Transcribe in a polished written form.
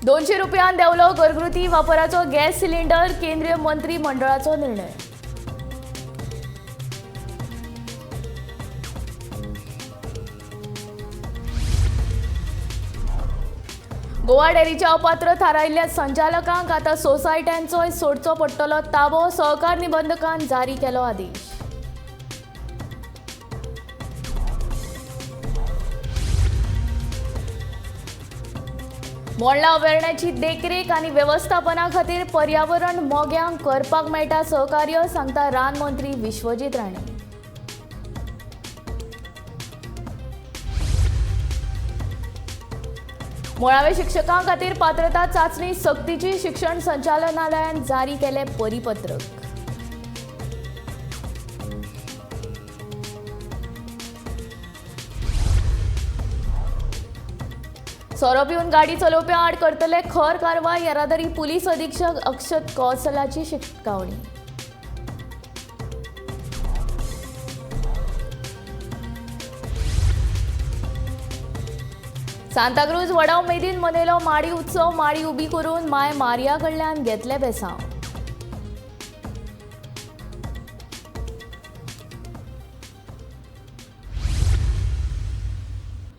₹200 देवलो घरगुती वापराचो gas cylinder, केंद्रीय मंत्री मंडळाचो निर्णय. गोवा डेअरीच्या अपात्र थारायिल्ल्या संचालकांक आतां सोसायट्यांचोय सोडचो पडटलो ताबो. सहकार निबंधकान जारी केलो आदेश. मोडला अभयारण्याची देखरेख आनी व्यवस्थापना खातीर पर्यावरण मोग्यांक करपाक मेळटा सहकार्य, सांगता रान मंत्री विश्वजीत राणे. मुळावे शिक्षकां खातीर पात्रता चांचणी सक्तीची. शिक्षण संचालनालयान जारी केले परिपत्रक. सोरो पिवन गाडी चलोवप्या आड करतले खर कारवाय. येरादारी पुलीस अधीक्षक अक्षत कौशलाची शिटकावणी. सांताक्रूज व्हडा उमेदीन मनयलो माडी उत्सव. माडी उबी करून माय मारिया कडल्यान घेतले बेसांव.